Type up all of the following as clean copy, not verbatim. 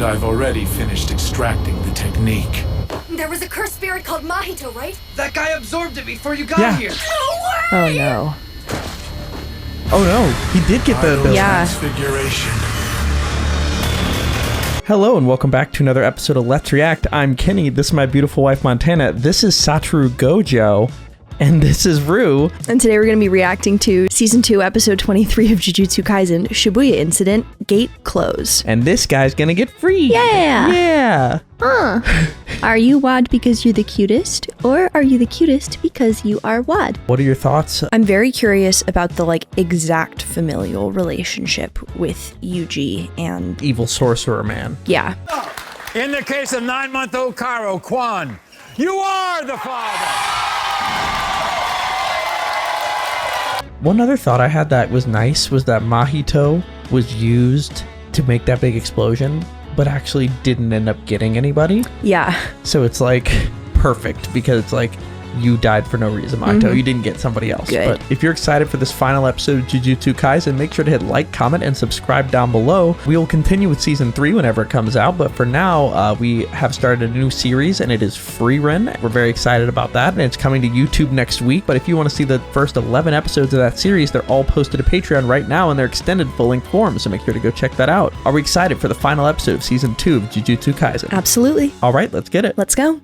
I've already finished extracting the technique. There was a cursed spirit called Mahito, right? That guy absorbed it before you got here. No way! Oh no. Oh no, he did get the ability. Yeah. Transfiguration. Hello and welcome back to another episode of Let's React. I'm Kenny, this is my beautiful wife Montana, this is Satoru Gojo, and this is Rue. And today we're going to be reacting to Season 2, Episode 23 of Jujutsu Kaisen, Shibuya Incident, Gate Close. And this guy's gonna get free. Yeah! Yeah! Are you WAD because you're the cutest, or are you the cutest because you are WAD? What are your thoughts? I'm very curious about the exact familial relationship with Yuji and... Evil sorcerer man. Yeah. In the case of 9-month-old Karo, Kwan, you are the father! One other thought I had that was nice was that Mahito was used to make that big explosion, but actually didn't end up getting anybody. Yeah. So it's perfect because it's you died for no reason, Mahito. You didn't get somebody else. Good. But if you're excited for this final episode of Jujutsu Kaisen, make sure to hit like, comment, and subscribe down below. We will continue with Season 3 whenever it comes out, but for now, we have started a new series, and it is Frieren. We're very excited about that, and it's coming to YouTube next week. But if you want to see the first 11 episodes of that series, they're all posted to Patreon right now in their extended full-length form, so make sure to go check that out. Are we excited for the final episode of Season 2 of Jujutsu Kaisen? Absolutely. All right, let's get it. Let's go.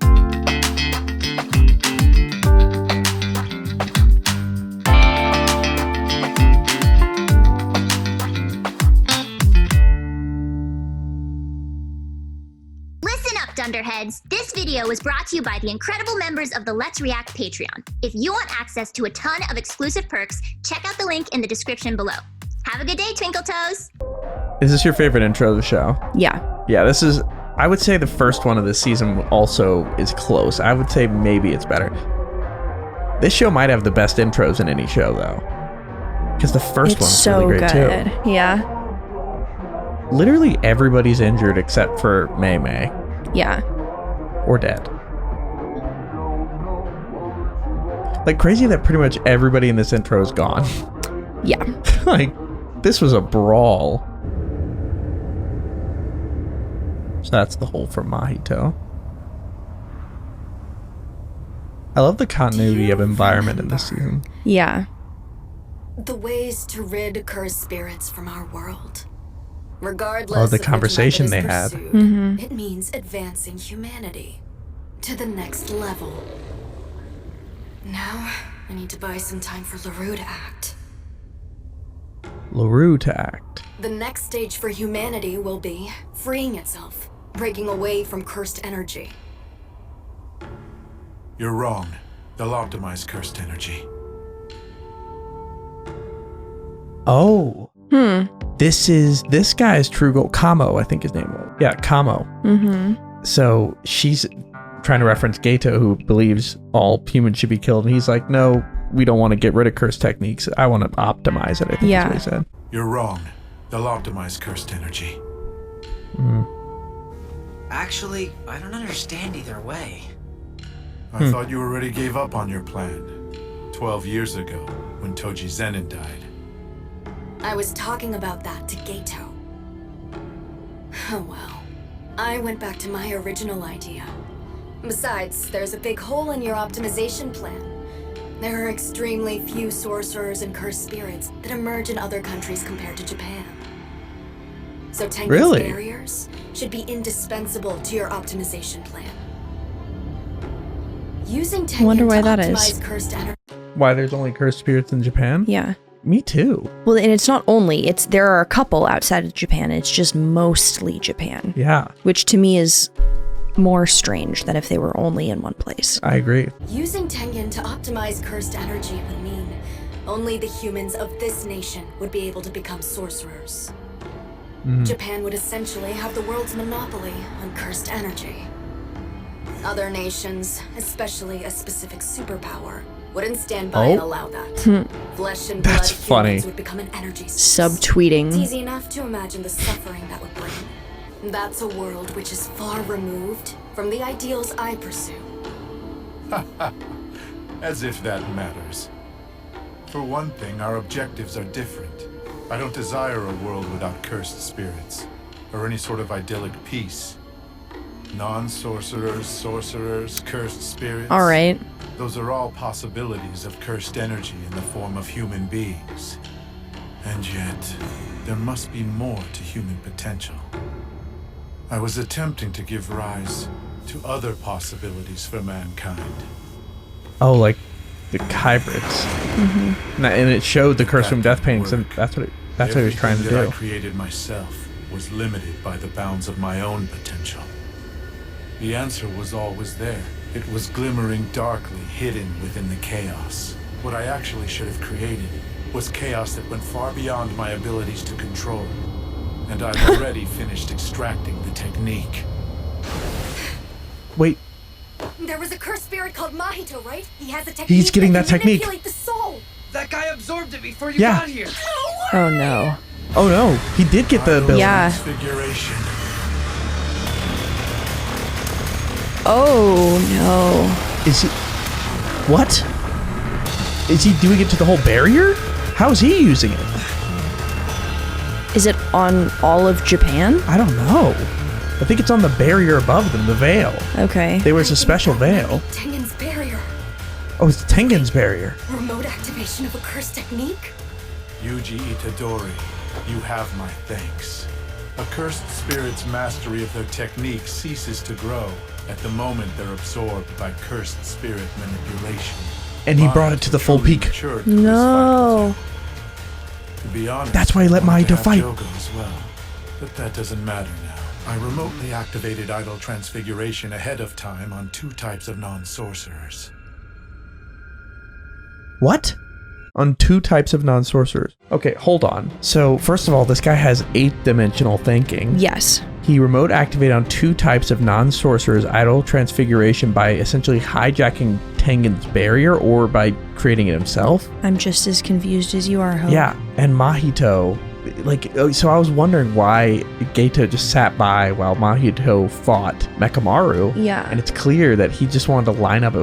Dunderheads, this video was brought to you by the incredible members of the Let's React Patreon. If you want access to a ton of exclusive perks, check out the link in the description below. Have a good day, Twinkle Toes! Is this your favorite intro of the show? Yeah. Yeah, this is, I would say the first one of this season also is close. I would say maybe it's better. This show might have the best intros in any show, though. Because the first one's so really great, good. too. Yeah. Literally everybody's injured except for Mei Mei. Yeah. Or dead. Crazy that pretty much everybody in this intro is gone. Yeah. This was a brawl. So that's the whole for Mahito. I love the continuity of environment in this season. Yeah. The ways to rid cursed spirits from our world. Regardless of the which conversation method is they had. pursued, it means advancing humanity to the next level. Now, I need to buy some time for LaRue to act. LaRue to act. The next stage for humanity will be freeing itself, breaking away from cursed energy. You're wrong. They'll optimize cursed energy. Oh. This guy's true goal. Kamo, I think his name was. Yeah, Kamo. So she's trying to reference Geto, who believes all humans should be killed. And he's like, no, we don't want to get rid of cursed techniques. I want to optimize it, I think is what he said. You're wrong. They'll optimize cursed energy. Actually, I don't understand either way. I thought you already gave up on your plan 12 years ago when Toji Zenin died. I was talking about that to Geto. Oh well. I went back to my original idea. Besides, there's a big hole in your optimization plan. There are extremely few sorcerers and cursed spirits that emerge in other countries compared to Japan. So Tengen's barriers should be indispensable to your optimization plan. Using Tengen wonder why to that optimize is. cursed energy. Why there's only cursed spirits in Japan? Yeah. Me too. Well, and it's not only, there are a couple outside of Japan, it's just mostly Japan. Yeah. Which to me is more strange than if they were only in one place. I agree. Using Tengen to optimize cursed energy would mean only the humans of this nation would be able to become sorcerers. Japan would essentially have the world's monopoly on cursed energy. Other nations, especially a specific superpower, wouldn't stand by and allow that. Flesh and blood That's funny. humans would become an energy source. Subtweeting. It's easy enough to imagine the suffering that would bring. That's a world which is far removed from the ideals I pursue. As if that matters. For one thing, our objectives are different. I don't desire a world without cursed spirits. or any sort of idyllic peace. Non-sorcerers, sorcerers, cursed spirits. All right. Those are all possibilities of cursed energy in the form of human beings. And yet, there must be more to human potential. I was attempting to give rise to other possibilities for mankind. Oh, like the hybrids. And it showed the curse from death paintings, and that's what he was trying to Everything that do. I created myself was limited by the bounds of my own potential. The answer was always there. It was glimmering darkly, hidden within the chaos. What I actually should have created was chaos that went far beyond my abilities to control. And I've already finished extracting the technique. Wait, There was a cursed spirit called Mahito, right? He has a technique. He's getting that can technique. manipulate the soul. That guy absorbed it before you Yeah. got here. Oh no. oh no, he did get the ability. Yeah. Transfiguration. Oh no. Is he... What? Is he doing it to the whole barrier? How is he using it? Is it on all of Japan? I don't know. I think it's on the barrier above them, the veil. Okay. There was a special veil. Tengen's barrier. Oh, it's Tengen's barrier. Remote activation of a cursed technique? Yuji Itadori, you have my thanks. A cursed spirit's mastery of their technique ceases to grow at the moment they're absorbed by cursed spirit manipulation. And he Mine brought it to the full truly peak. matured through this No. faculty. To be honest, That's why he let I wanted Mahito to have fight. Jogo as well, but that doesn't matter now. I remotely activated idol transfiguration ahead of time on 2 types of non-sorcerers. What? On 2 types of non-sorcerers. Okay, hold on. So, first of all, this guy has 8-dimensional thinking. Yes. He remote activated on 2 types of non-sorcerers idol transfiguration by essentially hijacking Tengen's barrier or by creating it himself. I'm just as confused as you are, Hope. Yeah, and Mahito, so I was wondering why Geto just sat by while Mahito fought Mekamaru. Yeah. And it's clear that he just wanted to line up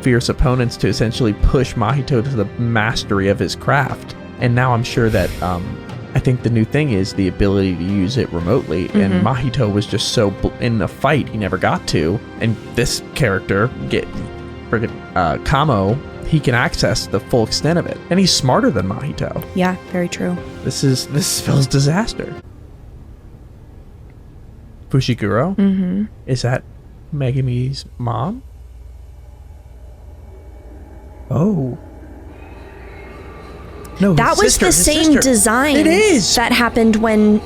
fierce opponents to essentially push Mahito to the mastery of his craft. And now I'm sure that I think the new thing is the ability to use it remotely. And Mahito was just so in a fight he never got to. And this character, Kamo, he can access the full extent of it. And he's smarter than Mahito. Yeah, very true. This spells disaster. Fushiguro? Mm-hmm. Is that Megumi's mom? Oh. No, That his was sister, the his same sister. design It is. that happened when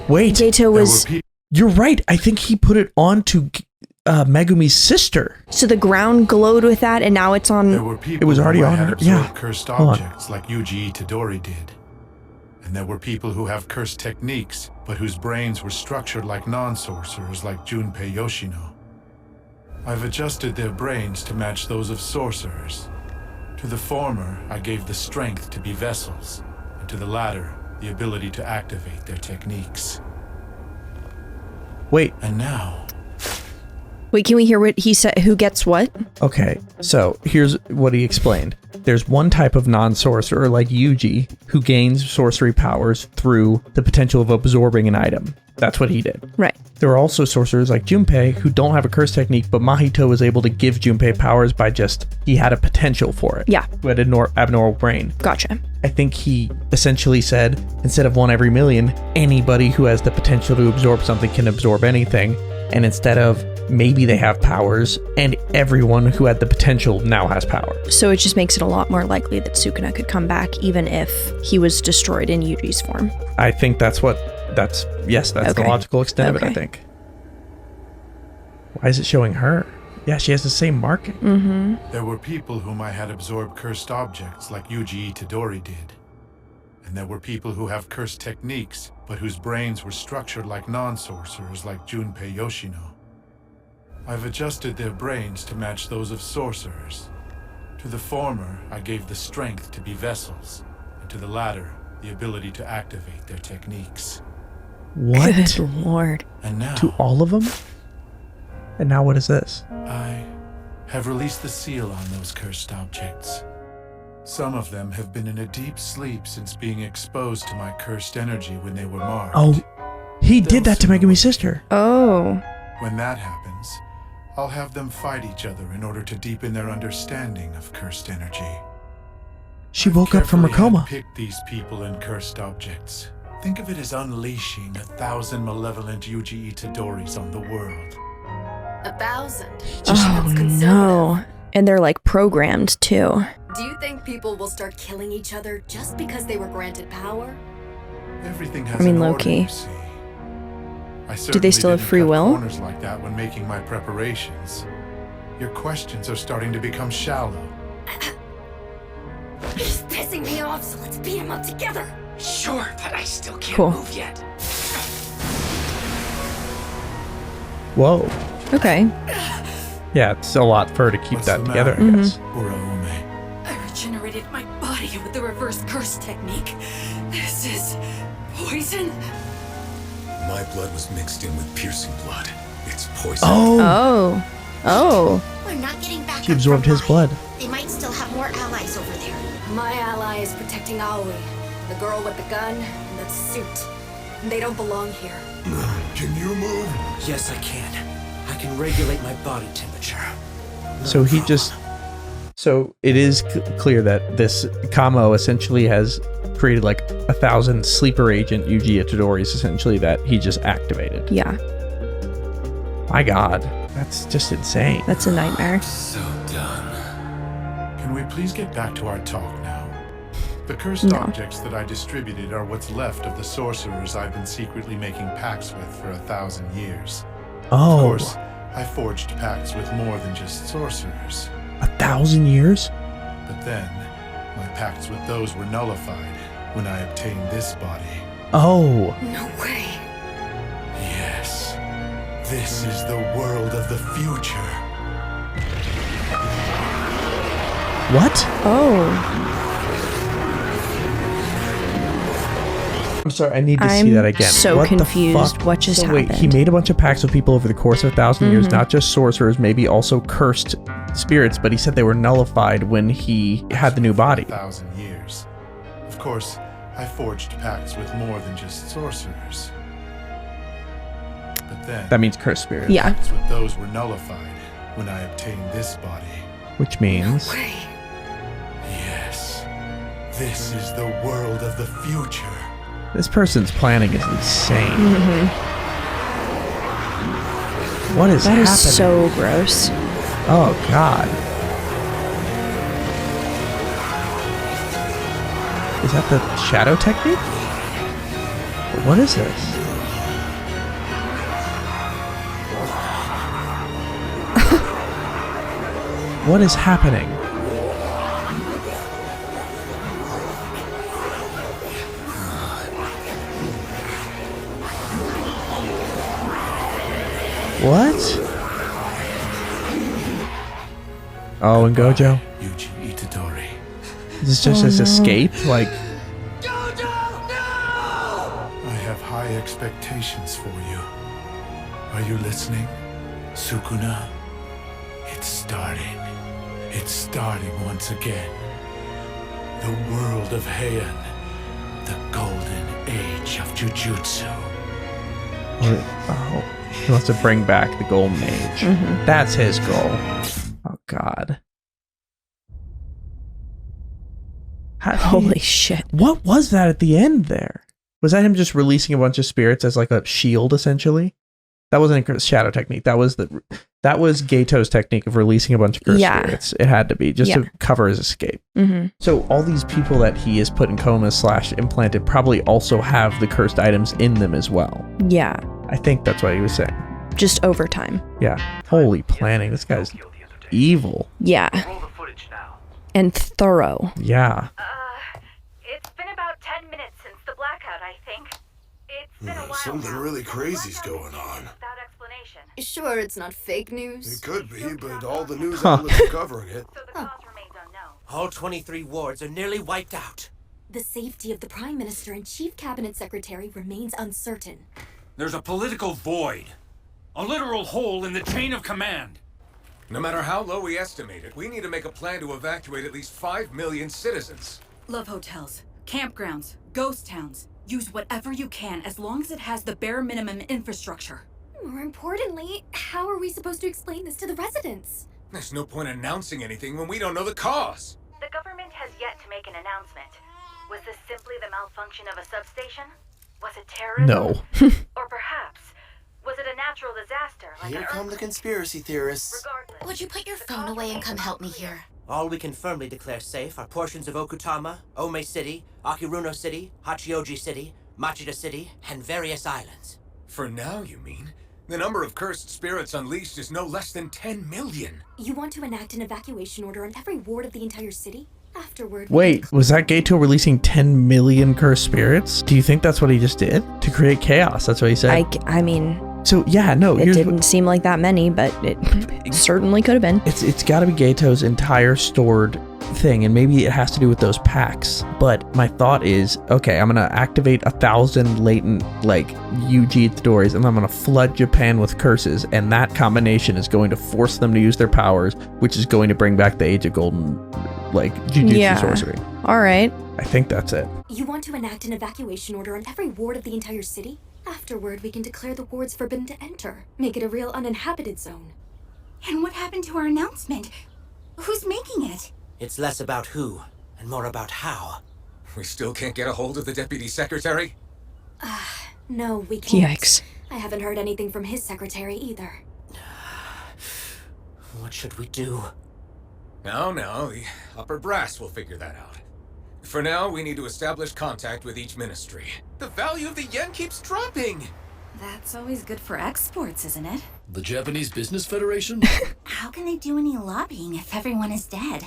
Wait, Geto was... you're right. I think he put it onto Megumi's sister. So the ground glowed with that, and now it's There on... were people It was already who on had her. absorbed Yeah. cursed Hold on. objects like Yuji Itadori did. And there were people who have cursed techniques, but whose brains were structured like non-sorcerers like Junpei Yoshino. I've adjusted their brains to match those of sorcerers. To the former, I gave the strength to be vessels, and to the latter, the ability to activate their techniques. Wait, And now, Wait, can we hear what he said? Who gets what? okay, so here's what he explained. There's one type of non-sorcerer like Yuji who gains sorcery powers through the potential of absorbing an item. That's what he did. Right. There are also sorcerers like Junpei who don't have a curse technique, but Mahito was able to give Junpei powers by he had a potential for it. Yeah. Who had an abnormal brain. Gotcha. I think he essentially said, instead of 1 every million, anybody who has the potential to absorb something can absorb anything. And instead of maybe they have powers, and everyone who had the potential now has power. So it just makes it a lot more likely that Sukuna could come back even if he was destroyed in Yuji's form. I think that's the Okay. logical extent of it, I Okay. think. Why is it showing her? Yeah, she has the same marking. there were people whom I had absorbed cursed objects like Yuji Itadori did. And there were people who have cursed techniques, but whose brains were structured like non-sorcerers like Junpei Yoshino. I've adjusted their brains to match those of sorcerers. To the former, I gave the strength to be vessels, and to the latter, the ability to activate their techniques. What? Good lord. And now, To all of them? And now what is this? I have released the seal on those cursed objects. Some of them have been in a deep sleep since being exposed to my cursed energy when they were marked. Oh, He did that to Megumi's sister. Oh. When that happens, I'll have them fight each other in order to deepen their understanding of cursed energy. She woke up from her coma. Pick these people and cursed objects. Think of it as unleashing 1,000 malevolent Yuji Itadoris on the world. 1,000? Oh, no. And they're like programmed too. Do you think people will start killing each other just because they were granted power? Everything has I mean, an order, low-key. you see. I Do they still have certainly free didn't cut will? corners like that when making my preparations. Your questions are starting to become shallow. He's pissing me off, so let's beat him up together. Sure, but I still can't Cool. move yet. Whoa. Okay. Yeah, it's a lot for her to keep What's that the together, matter? I guess. Uraume. I regenerated my body with the reverse curse technique. This is poison. My blood was mixed in with piercing blood. It's poison. Oh, Oh. We're not getting back. she absorbed his blood. They might still have more allies over there. My ally is protecting Aoi, the girl with the gun and the suit. They don't belong here. Can you move? Yes, I can. I can regulate my body temperature. So he just... So it is clear that this Kamo essentially has created like 1,000 sleeper agent Yuji Itadoris essentially that he just activated. Yeah. My god. That's just insane. That's a nightmare. So done. Can we please get back to our talk now? The cursed No. objects that I distributed are what's left of the sorcerers I've been secretly making pacts with for 1,000 years. Oh, Of course, I forged pacts with more than just sorcerers. 1,000 years? But then, my pacts with those were nullified when I obtained this body. Oh, No way. Yes, this is the world of the future. what? Oh. I'm sorry, I need to see I'm that again. so What the confused. fuck? What just So wait, he happened? made a bunch of pacts with people over the course of 1,000 years, not just sorcerers, maybe also cursed spirits, but he said they were nullified when he had the new body. 1,000 years. Of course, I forged pacts with more than just sorcerers. But then, That means cursed spirits. Yeah. pacts with those were nullified when I obtained this body. Which means... Way. Yes, this is the world of the future. This person's planning is insane. What is That happening? is so gross. Oh, God. Is that the shadow technique? What is this? What is happening? What? Oh, and Gojo? Yuji Itadori. Is this just his escape? Like, I have high expectations for you. Are you listening? Sukuna? It's starting. It's starting once again. The world of Heian. The golden age of Jujutsu. oh, he wants to bring back the Golden Age. That's his goal. Oh, God. Holy shit. What was that at the end there? Was that him just releasing a bunch of spirits as like a shield, essentially? That wasn't a shadow technique. That was Gato's technique of releasing a bunch of cursed spirits. It had to be just to cover his escape. So all these people that he has put in comas / implanted probably also have the cursed items in them as well. Yeah. I think that's what he was saying. Just over time. Yeah. Holy planning. This guy's evil. Yeah. And thorough. Yeah. It's been about 10 minutes since the blackout, I think. It's been a while Something now. really The crazy's blackout going on. Without explanation. Sure, it's not fake news. It could be, but all the news outlets are covering it. So the cause remains unknown. All 23 wards are nearly wiped out. The safety of the Prime Minister and Chief Cabinet Secretary remains uncertain. There's a political void. A literal hole in the chain of command. No matter how low we estimate it, we need to make a plan to evacuate at least 5 million citizens. Love hotels, campgrounds, ghost towns. Use whatever you can as long as it has the bare minimum infrastructure. More importantly, how are we supposed to explain this to the residents? There's no point announcing anything when we don't know the cause. The government has yet to make an announcement. Was this simply the malfunction of a substation? Was it terrorism? No. Or perhaps, was it a natural disaster like Here an come the conspiracy theorists. Regardless, Would you put your phone away and come help me here? All we can firmly declare safe are portions of Okutama, Ome City, Akiruno City, Hachioji City, Machida City, and various islands. For now, you mean? The number of cursed spirits unleashed is no less than 10 million. You want to enact an evacuation order on every ward of the entire city? Afterward... Wait, was that Geato releasing 10 million cursed spirits? Do you think that's what he just did? To create chaos, that's what he said? I mean... So, yeah, no. It didn't seem like that many, but it certainly could have been. It's got to be Geito's entire stored thing, and maybe it has to do with those packs. But my thought is, okay, I'm going to activate 1,000 latent, like, Yuji Itadori's, and I'm going to flood Japan with curses, and that combination is going to force them to use their powers, which is going to bring back the Age of Golden, like, Jujutsu sorcery. All right. I think that's it. You want to enact an evacuation order on every ward of the entire city? Afterward, we can declare the wards forbidden to enter. Make it a real uninhabited zone. And what happened to our announcement? Who's making it? It's less about who, and more about how. We still can't get a hold of the deputy secretary? No, we can't. Yikes. I haven't heard anything from his secretary either. What should we do? No, the upper brass will figure that out. For now, we need to establish contact with each ministry. The value of the yen keeps dropping! That's always good for exports, isn't it? The Japanese Business Federation? How can they do any lobbying if everyone is dead?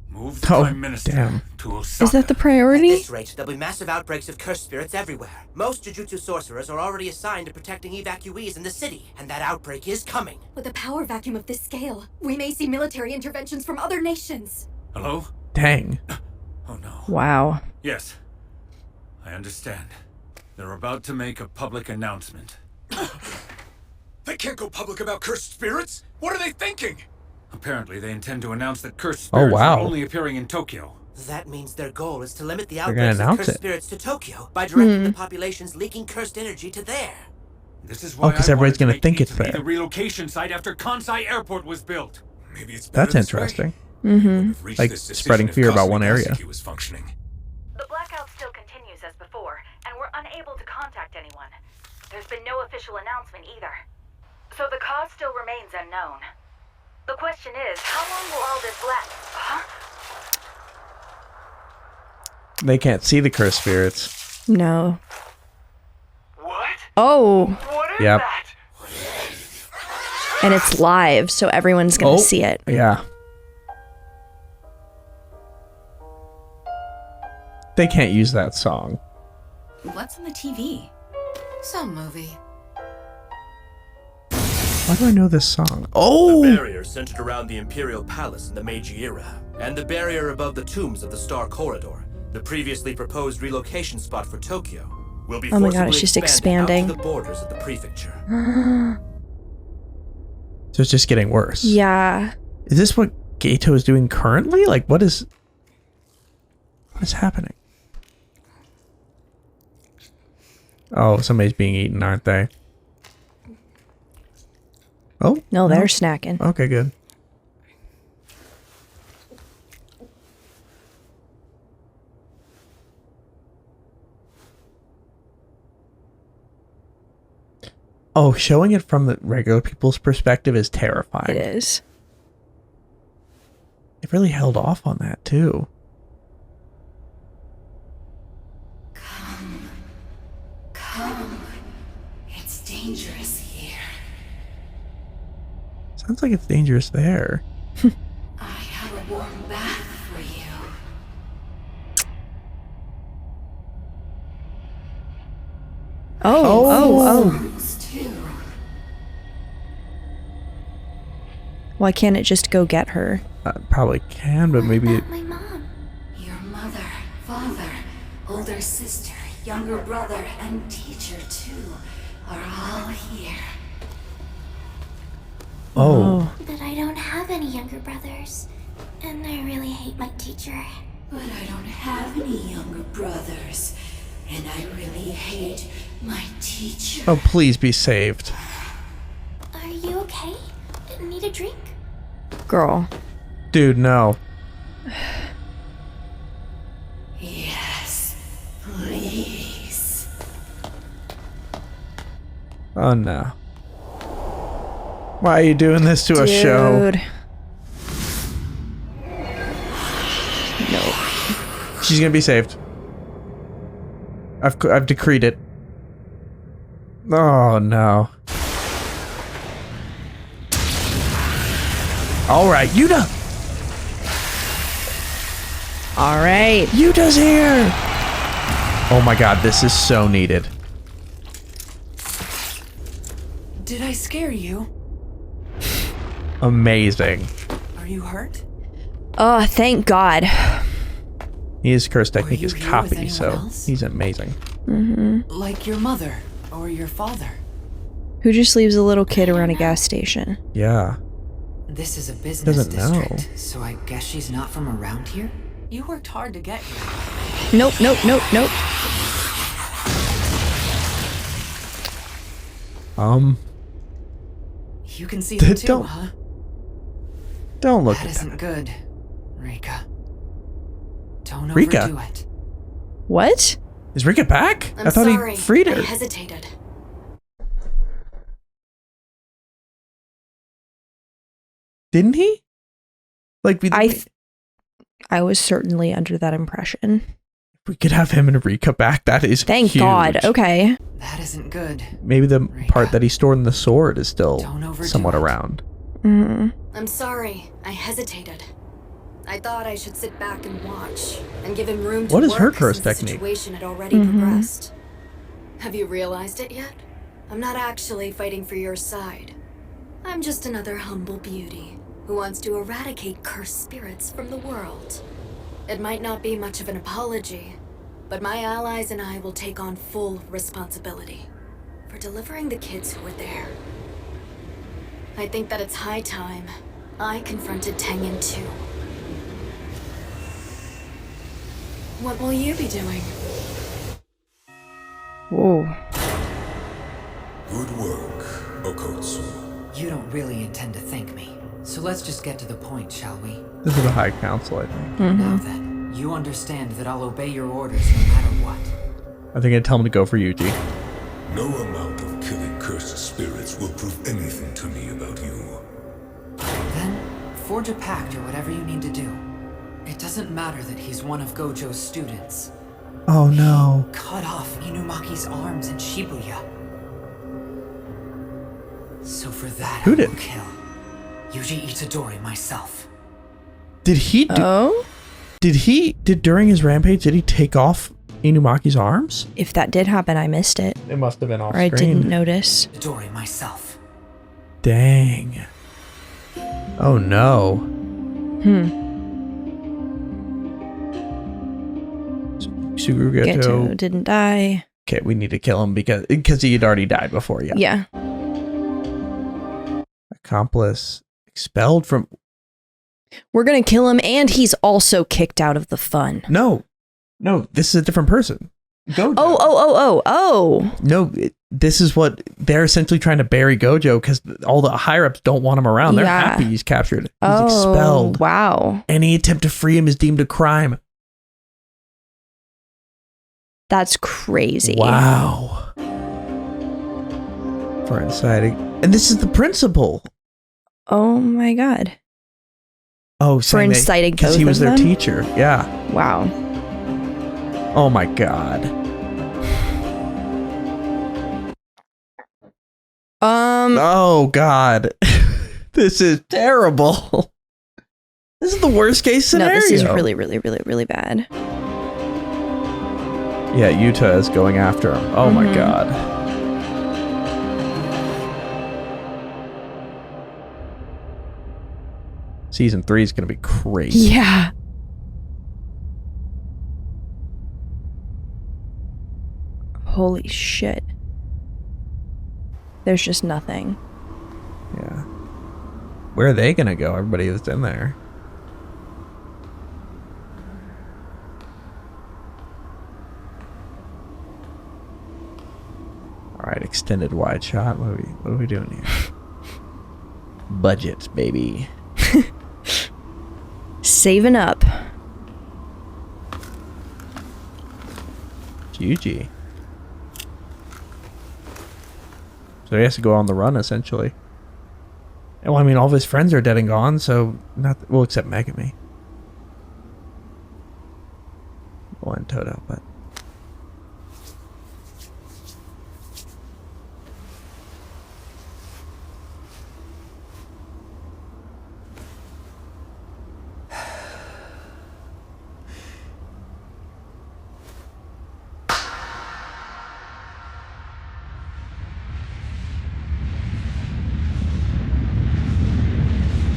Move the Prime Minister to Osaka. Is that the priority? At this rate, there'll be massive outbreaks of cursed spirits everywhere. Most Jujutsu sorcerers are already assigned to protecting evacuees in the city, and that outbreak is coming. With a power vacuum of this scale, we may see military interventions from other nations. Hello? Dang. Oh no. Wow. Yes. I understand. They're about to make a public announcement. They can't go public about cursed spirits? What are they thinking? Apparently, they intend to announce that cursed spirits are only appearing in Tokyo. That means their goal is to limit the They're gonna outbreaks of announce cursed it. spirits to Tokyo by directing the population's leaking cursed energy to there. This is why because everybody's going to think it's the there. relocation site after Kansai Airport was built. Maybe it's better That's interesting. Like spreading fear about one area. Was functioning. The blackout still continues as before, and we're unable to contact anyone. There's been no official announcement either. So the cause still remains unknown. The question is, how long will all this last? Huh? They can't see the cursed spirits. No. What? Oh. What is Yep. that? And it's live, so everyone's going to see it. Yeah. They can't use that song. What's on the TV? Some movie. Why do I know this song? Oh! The barrier centered around the Imperial Palace in the Meiji era, and the barrier above the tombs of the Star Corridor, the previously proposed relocation spot for Tokyo, will be Oh my god, it's forcibly just expanded expanding. out to the borders of the prefecture. So it's just getting worse. Yeah. Is this what Geato is doing currently? Like, what is happening? Oh, somebody's being eaten, aren't they? Oh. No, they're snacking. Okay, good. Oh, showing it from the regular people's perspective is terrifying. It is. It really held off on that, too. Come. It's dangerous here. Sounds like it's dangerous there. I have a warm bath for you. Oh. Why can't it just go get her? Probably can, but maybe it... My mom. Your mother, father, older sister, younger brother, and teacher too are all here. Oh. But I don't have any younger brothers. And I really hate my teacher. But I don't have any younger brothers. and I really hate my teacher. Oh, please be saved. Are you okay? Need a drink? Girl. Dude, no. Yes, please. Oh no. Why are you doing this to a show? Dude. No. She's gonna be saved. I've decreed it. Oh no. Alright, YUTA! Alright. YUTA's here! Oh my god, this is so needed. Did I scare you? Amazing. Are you hurt? Oh, thank God. His curse technique you is here with copy, anyone so else? he's amazing. Mm-hmm. Like your mother or your father? Who just leaves a little kid around a gas station? Yeah. This is a business Doesn't know. district, so I guess she's not from around here? You worked hard to get here. Nope, nope, nope, nope. You can see them too, Don't- huh? Don't look That at isn't that. good, Rika. Don't Rika? overdo it. What? Is Rika back? I'm I thought sorry. he freed her. I hesitated. Didn't he? Like, I was certainly under that impression. we could have him and Rika back. That is Thank huge. God. Okay. That isn't good. Maybe the part that he stored in the sword is still Don't overdo somewhat it. around. Mm-hmm. I'm sorry. I hesitated. I thought I should sit back and watch and give him room to What is work her curse since the technique? situation had already progressed. Have you realized it yet? I'm not actually fighting for your side. I'm just another humble beauty who wants to eradicate cursed spirits from the world. It might not be much of an apology, but my allies and I will take on full responsibility for delivering the kids who were there. I think that it's high time I confronted Tengen too. What will you be doing? Whoa. Good work, Okotsu. You don't really intend to thank me. So let's just get to the point, shall we? This is the High Council, I think. Now then, you understand that I'll obey your orders no matter what. I think I'd tell him to go for Yuji. No amount of killing cursed spirits will prove anything to me about you. Then, forge a pact or whatever you need to do. It doesn't matter that he's one of Gojo's students. Oh no. Cut off Inumaki's arms in Shibuya. So for that, Who I will did? kill Yuji Itadori myself. Did he do- Oh? Did during his rampage, did he take off Inumaki's arms? If that did happen, I missed it. It must have been off Or I screen. didn't notice. Itadori myself. Dang. Oh no. Sugurugeto. Geto didn't die. Okay, we need to kill him because he had already died before, yeah. Yeah. Accomplice expelled from... We're gonna kill him, and he's also kicked out of the fun. No, this is a different person. Gojo. Oh. No, this is what they're essentially trying to bury Gojo because all the higher-ups don't want him around. They're Yeah. happy he's captured. He's Oh, expelled. wow. Any attempt to free him is deemed a crime. That's crazy. Wow. For inciting. And this is the principal. Oh my God. Oh, For inciting because both he was of their them? teacher. Yeah. Wow. Oh my God. Oh God. This is terrible. This is the worst case scenario. No, this is really, really, really, really bad. Yeah, YUTA is going after him. Oh my God. Season 3 is going to be crazy. Yeah. Holy shit. There's just nothing. Yeah. Where are they going to go? Everybody that's in there. extended wide shot. What are we doing here? Budget, baby. Saving up. Yuji. So he has to go on the run, essentially. Well, I mean, all of his friends are dead and gone, so well, except Megami. Well, and Toto, but...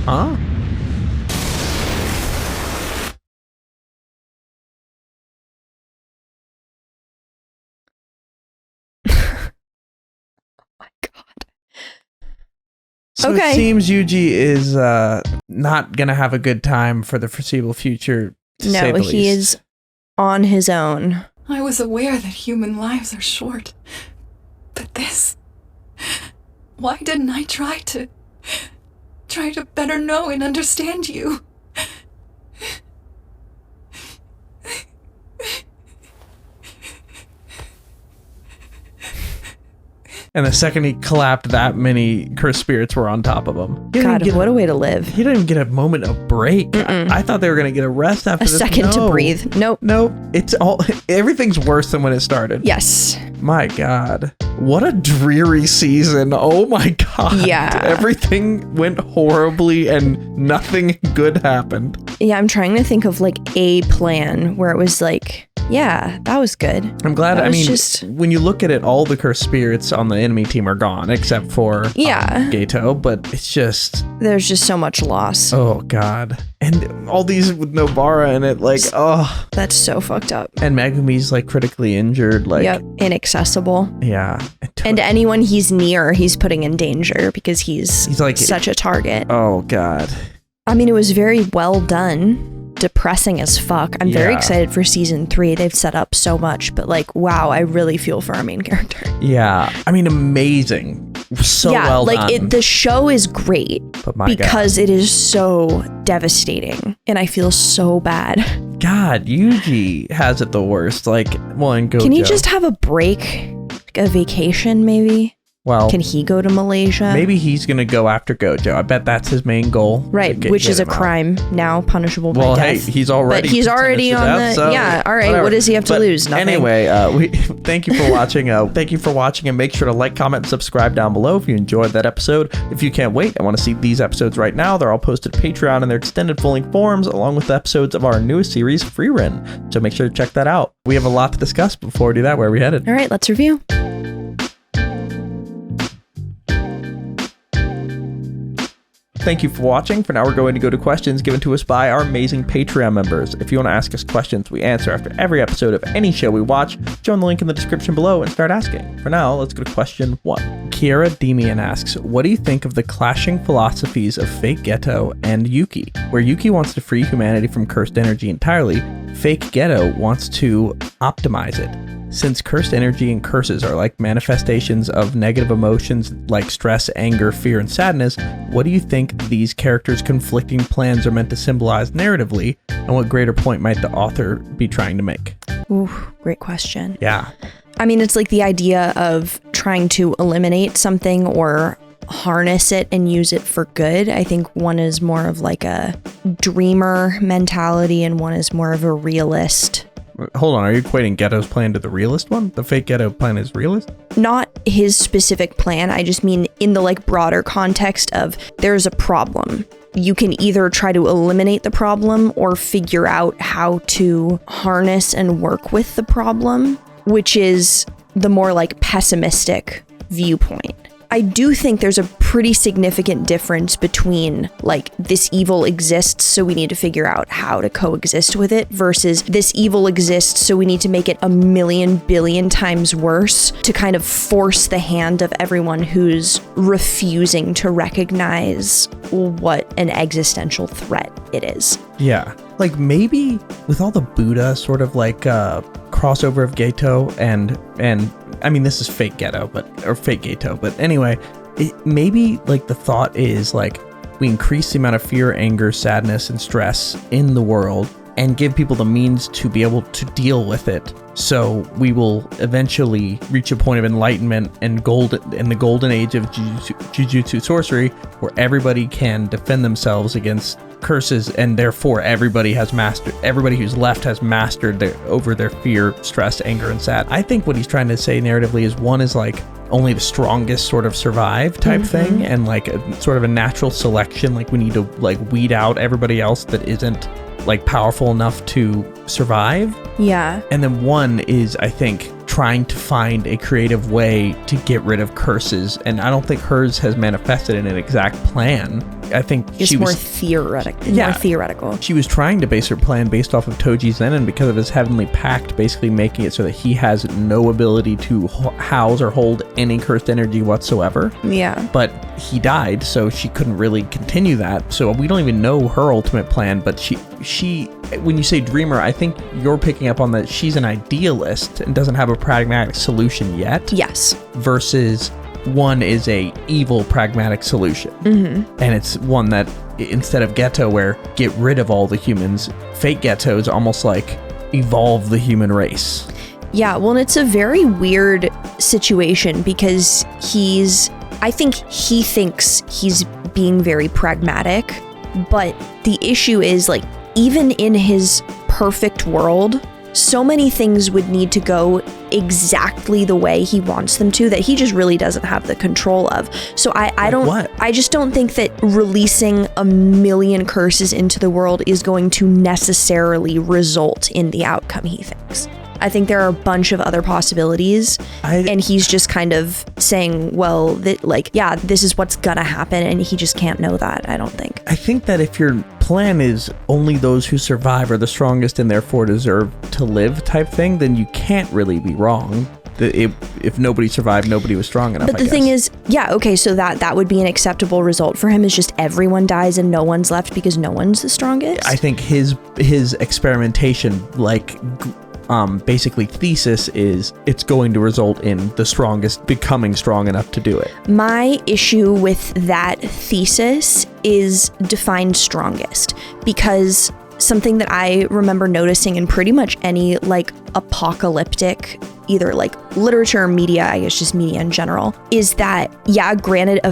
Huh? So Okay. it seems Yuji is not gonna have a good time for the foreseeable future. To say No, the he least. is on his own. I was aware that human lives are short. But this... Why didn't I try to better know and understand you? And the second he clapped, that many cursed spirits were on top of him. God, what a way to live. He didn't even get a moment of break. I thought they were gonna get a rest after A this. second to breathe. Nope. It's all. Everything's worse than when it started. Yes. My God, what a dreary season. Oh my God. Yeah. Everything went horribly and nothing good happened. Yeah, I'm trying to think of like a plan where it was like, yeah, that was good. I'm glad. That I was mean, just... when you look at it, all the cursed spirits on the enemy team are gone except for Geato, but it's just... There's just so much loss. Oh God. And all these with Nobara in it, like, oh. That's so fucked up. And Megumi's like critically injured, like... Yep, inaccessible. Yeah. And anyone he's near, he's putting in danger because he's like such a target. Oh God. I mean, it was very well done. Depressing as fuck. I'm very Yeah. excited for season 3. They've set up so much, but like, wow, I really feel for our main character. Yeah. I mean, amazing. So well done. The show is great But my because it is so devastating and I feel so bad. God, Yuji has it the worst. Like, well, and Gojo. Can he just have a break? Like a vacation, maybe? Well, can he go to Malaysia? Maybe he's gonna go after Gojo. I bet that's his main goal. Right, which is a crime now, punishable by death. Well, hey, he's already. But he's already on death, the. so Yeah, all right. whatever. What does he have to But lose? Nothing. Anyway, we thank you for watching. Thank you for watching, and make sure to like, comment, and subscribe down below if you enjoyed that episode. If you can't wait and want to see these episodes right now, they're all posted to Patreon in their extended full-length forms, along with episodes of our newest series, Frieren. So make sure to check that out. We have a lot to discuss. Before we do that, where are we headed? All right, let's review. Thank you for watching. For now, we're going to go to questions given to us by our amazing Patreon members. If you want to ask us questions we answer after every episode of any show we watch, join the link in the description below and start asking. For now, let's go to question 1. Kiera Demian asks, what do you think of the clashing philosophies of Fake-geto and Yuki? Where Yuki wants to free humanity from cursed energy entirely, Fake-geto wants to optimize it. Since cursed energy and curses are like manifestations of negative emotions like stress, anger, fear, and sadness, what do you think these characters' conflicting plans are meant to symbolize narratively, and what greater point might the author be trying to make? Ooh, great question. Yeah. I mean, it's like the idea of trying to eliminate something or harness it and use it for good. I think one is more of like a dreamer mentality and one is more of a realist. Hold on, are you equating Geto's plan to the realist one? The Fake-geto plan is realist? Not his specific plan. I just mean in the like broader context of there's a problem. You can either try to eliminate the problem or figure out how to harness and work with the problem, which is the more like pessimistic viewpoint. I do think there's a pretty significant difference between like this evil exists, so we need to figure out how to coexist with it versus this evil exists, so we need to make it a million billion times worse to kind of force the hand of everyone who's refusing to recognize what an existential threat it is. Yeah. Like maybe with all the Buddha sort of like crossover of Geto and I mean, this is Fake-geto, or Fake-geto, but anyway, maybe like the thought is like we increase the amount of fear, anger, sadness, and stress in the world and give people the means to be able to deal with it. So we will eventually reach a point of enlightenment and in the golden age of Jujutsu sorcery, where everybody can defend themselves against curses, and therefore everybody who's left has mastered over their fear, stress, anger, and sad. I think what he's trying to say narratively is one is like only the strongest sort of survive type thing, and like a sort of a natural selection, like we need to like weed out everybody else that isn't like powerful enough to survive. Yeah. And then one is, I think, trying to find a creative way to get rid of curses, and I don't think hers has manifested in an exact plan. I think it's she more was theoretical. Yeah. More theoretical. She was trying to base her plan based off of Toji's Zen, and because of his heavenly pact, basically making it so that he has no ability to house or hold any cursed energy whatsoever. Yeah. But he died, so she couldn't really continue that. So we don't even know her ultimate plan, but she when you say dreamer, I think you're picking up on that she's an idealist and doesn't have a pragmatic solution yet. Yes. Versus one is a evil pragmatic solution. And it's one that, instead of Geto, where get rid of all the humans, Fake-geto is almost like evolve the human race. Yeah, well, and it's a very weird situation because I think he thinks he's being very pragmatic, but the issue is like, even in his perfect world, so many things would need to go exactly the way he wants them to that he just really doesn't have the control of. So I just don't think that releasing 1,000,000 curses into the world is going to necessarily result in the outcome he thinks. I think there are a bunch of other possibilities, and he's just kind of saying, well, this is what's gonna happen, and he just can't know that, I don't think. I think that if your plan is only those who survive are the strongest and therefore deserve to live type thing, then you can't really be wrong. If nobody survived, nobody was strong enough. But the thing is, yeah, okay, so that would be an acceptable result for him, is just everyone dies and no one's left because no one's the strongest? I think his experimentation, basically thesis is it's going to result in the strongest becoming strong enough to do it. My issue with that thesis is define strongest, because something that I remember noticing in pretty much any like apocalyptic either like literature or media, I guess just media in general, is that, yeah, granted, a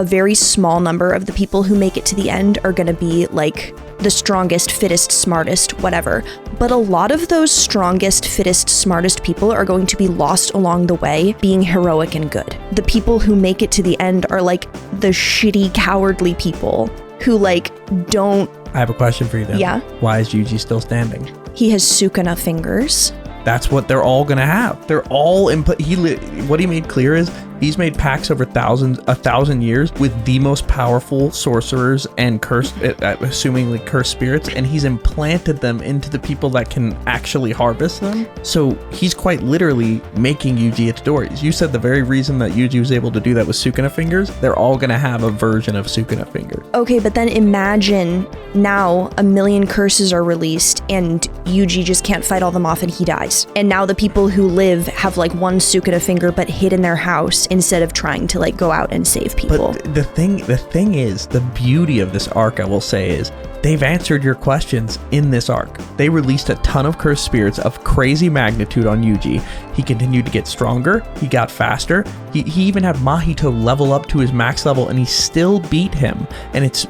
very small number of the people who make it to the end are going to be like the strongest, fittest, smartest, whatever. But a lot of those strongest, fittest, smartest people are going to be lost along the way, being heroic and good. The people who make it to the end are like the shitty, cowardly people who like don't... I have a question for you then. Yeah? Why is Yuji still standing? He has Sukuna fingers. That's what they're all gonna have. They're all what he made clear is he's made pacts over 1,000 years with the most powerful sorcerers and cursed, assumingly cursed spirits, and he's implanted them into the people that can actually harvest them. So he's quite literally making Yuji Itadori's. You said the very reason that Yuji was able to do that with Sukuna fingers. They're all gonna have a version of Sukuna fingers. Okay, but then imagine now 1,000,000 curses are released and Yuji just can't fight all them off and he dies. And now the people who live have like one Sukuna finger but hid in their house instead of trying to like go out and save people. But the thing is, the beauty of this arc, I will say, is they've answered your questions in this arc. They released a ton of cursed spirits of crazy magnitude on Yuji. He continued to get stronger. He got faster. He even had Mahito level up to his max level, and he still beat him. And it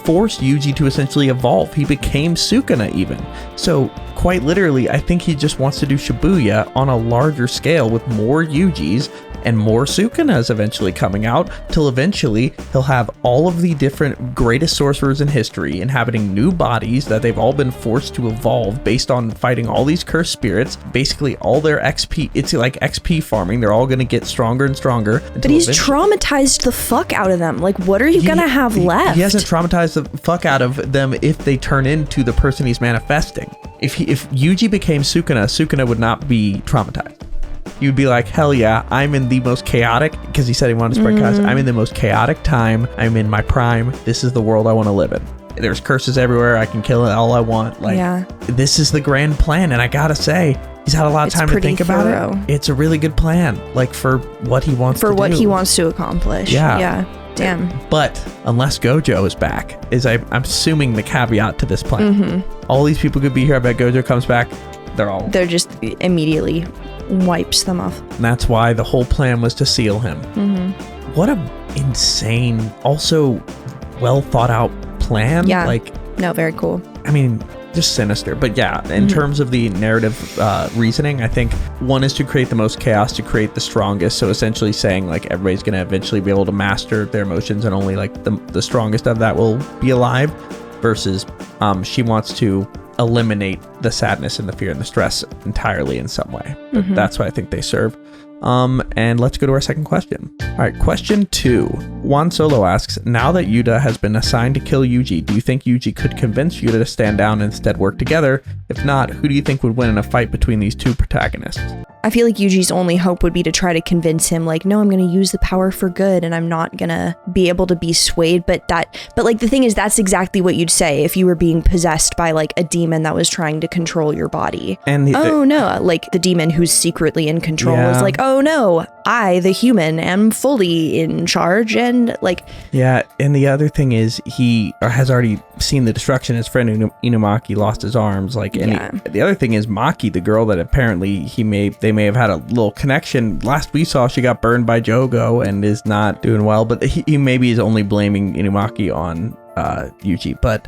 forced Yuji to essentially evolve. He became Sukuna even. So quite literally, I think he just wants to do Shibuya on a larger scale with more Yujis and more Sukunas eventually coming out, till eventually he'll have all of the different greatest sorcerers in history inhabiting new bodies that they've all been forced to evolve based on fighting all these cursed spirits. Basically all their XP, it's like XP farming. They're all going to get stronger and stronger. But he's traumatized the fuck out of them. Like, what are you gonna have left? He hasn't traumatized the fuck out of them if they turn into the person he's manifesting. If Yuji became Sukuna, Sukuna would not be traumatized. You'd be like, hell yeah, I'm in the most chaotic, because he said he wanted to spread chaos. I'm in the most chaotic time. I'm in my prime. This is the world I want to live in. There's curses everywhere. I can kill it all I want. Like, yeah. This is the grand plan. And I gotta say, He's had a lot of time to think about thorough. it. It's a really good plan, like for what he wants to do. For what he wants to accomplish. Yeah. Damn. But unless Gojo is back, I'm assuming the caveat to this plan. All these people could be here. I bet Gojo comes back. They're just immediately wipes them off. And that's why the whole plan was to seal him. What a insane, also well thought out plan. Yeah. No, very cool. I mean, just sinister. But yeah, in terms of the narrative reasoning, I think one is to create the most chaos to create the strongest. So essentially saying like everybody's going to eventually be able to master their emotions and only like the strongest of that will be alive, versus she wants to eliminate the sadness and the fear and the stress entirely in some way. That's what I think they serve. And let's go to our second question. All right, question 2. Juan Solo asks, now that YUTA has been assigned to kill Yuji, do you think Yuji could convince YUTA to stand down and instead work together? If not, who do you think would win in a fight between these two protagonists? I feel like Yuji's only hope would be to try to convince him, like, no, I'm going to use the power for good and I'm not going to be able to be swayed. But like, the thing is, that's exactly what you'd say if you were being possessed by like a demon that was trying to control your body. And no, like the demon who's secretly in control is like, oh no, I, the human, am fully in charge. And like, yeah. And the other thing is he has already seen the destruction. His friend Inumaki lost his arms. Like, and the other thing is Maki, the girl that apparently they may have had a little connection. Last we saw, she got burned by Jogo and is not doing well, but he maybe is only blaming Inumaki on Yuji. But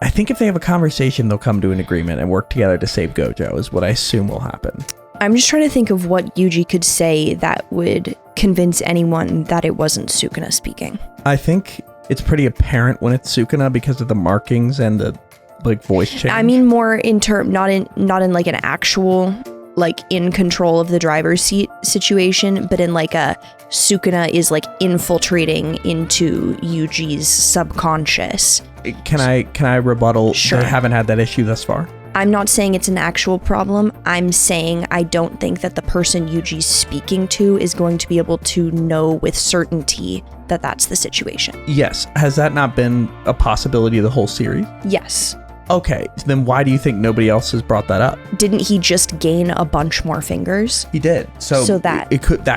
I think if they have a conversation, they'll come to an agreement and work together to save Gojo is what I assume will happen. I'm just trying to think of what Yuji could say that would convince anyone that it wasn't Sukuna speaking. I think it's pretty apparent when it's Sukuna because of the markings and the like voice change. I mean more in not in like an actual like in control of the driver's seat situation, but in like a Sukuna is like infiltrating into Yuji's subconscious. Can I rebuttal? Sure. They haven't had that issue thus far. I'm not saying it's an actual problem. I'm saying I don't think that the person Yuji's speaking to is going to be able to know with certainty that that's the situation. Yes. Has that not been a possibility of the whole series? Yes. Okay, so then why do you think nobody else has brought that up? Didn't he just gain a bunch more fingers? He did. So that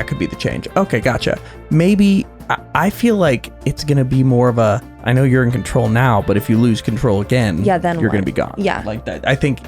could be the change. Okay, gotcha. Maybe I feel like it's gonna be more of a, I know you're in control now, but if you lose control again, then you're gonna be gone. Yeah, like that. I think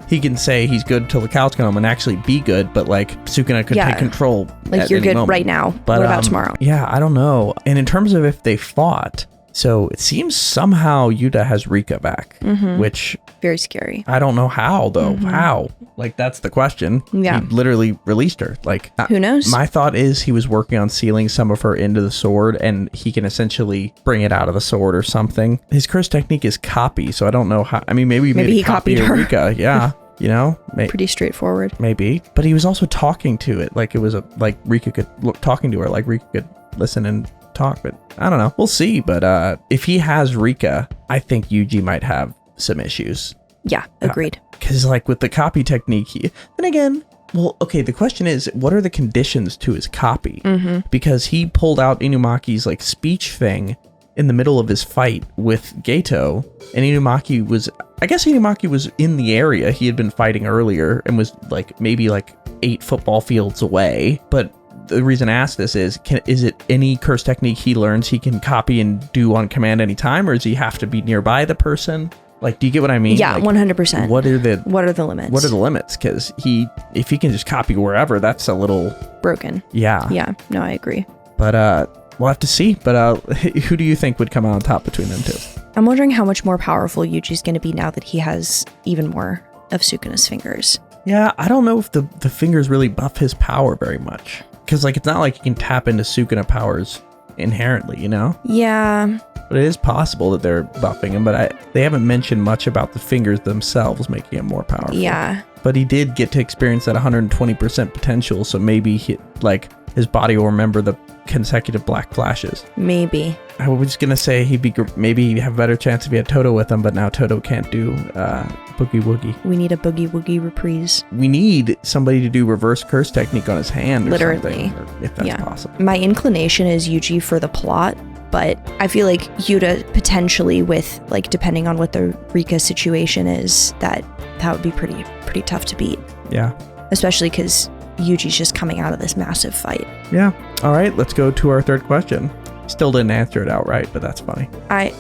he can say he's good till the cows come home and actually be good, but like Sukuna could take control. Like you're good right now. But what about tomorrow? Yeah, I don't know. And in terms of if they fought. So it seems somehow Yuta has Rika back, which... Very scary. I don't know how, though. How? Like, that's the question. Yeah. He literally released her. Like, who knows? My thought is he was working on sealing some of her into the sword, and he can essentially bring it out of the sword or something. His curse technique is copy, so I don't know how... I mean, maybe he copied her. Rika. Yeah. You know? Pretty straightforward. Maybe. But he was also talking to it. Like, it was like Rika could... talking to her. Like, Rika could listen and talk, but I don't know. We'll see. But if he has Rika, I think Yuji might have some issues. Yeah, agreed. Because like with the copy technique, then again, well, okay, the question is, what are the conditions to his copy? Because he pulled out Inumaki's like speech thing in the middle of his fight with Geto, and Inumaki was in the area he had been fighting earlier and was like maybe like 8 football fields away. But the reason I ask this is it any curse technique he learns he can copy and do on command anytime, or does he have to be nearby the person? Like, do you get what I mean? Yeah, like, 100%. What are the limits? What are the limits? Because if he can just copy wherever, that's a little broken. Yeah. Yeah. No, I agree. But we'll have to see. But who do you think would come out on top between them two? I'm wondering how much more powerful Yuji's going to be now that he has even more of Sukuna's fingers. Yeah, I don't know if the fingers really buff his power very much. Because, like, it's not like you can tap into Sukuna powers inherently, you know? Yeah. But it is possible that they're buffing him, but they haven't mentioned much about the fingers themselves making him more powerful. Yeah. But he did get to experience that 120% potential, so maybe his body will remember the consecutive black flashes. Maybe. I was going to say maybe he'd have a better chance if he had Toto with him, but now Toto can't do Boogie Woogie. We need a Boogie Woogie reprise. We need somebody to do reverse curse technique on his hand or something, if that's possible. My inclination is Yuji for the plot, but I feel like Yuta potentially with, like, depending on what the Rika situation is, that would be pretty tough to beat. Yeah. especially because Yuji's just coming out of this massive fight. Yeah. All right, let's go to our third question. Still didn't answer it outright, but that's funny.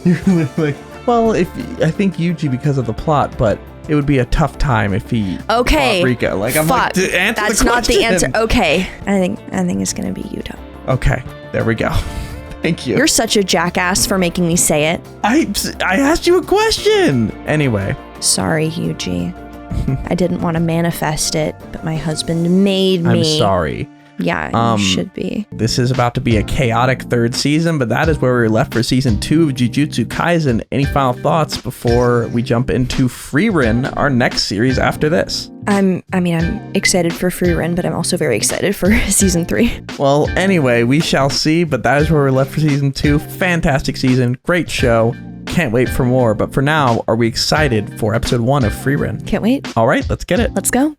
You're like, well, I think Yuji because of the plot, but it would be a tough time if he fought Rika. Like, I'm Fuck. like, answer That's the not the question. answer. Okay. I think it's gonna be YUTA. Okay, there we go. Thank you. You're such a jackass for making me say it. I asked you a question. Anyway. Sorry, Yuji. I didn't want to manifest it, but my husband made me. I'm sorry. Yeah, you should be. This is about to be a chaotic third season, but that is where we're left for season 2 of Jujutsu Kaisen. Any final thoughts before we jump into Frieren, our next series after this? I'm excited for Frieren, but I'm also very excited for season 3. Well, anyway, we shall see, but that is where we're left for season 2. Fantastic season, great show. Can't wait for more, but for now, are we excited for episode 1 of Frieren? Can't wait. All right, let's get it. Let's go.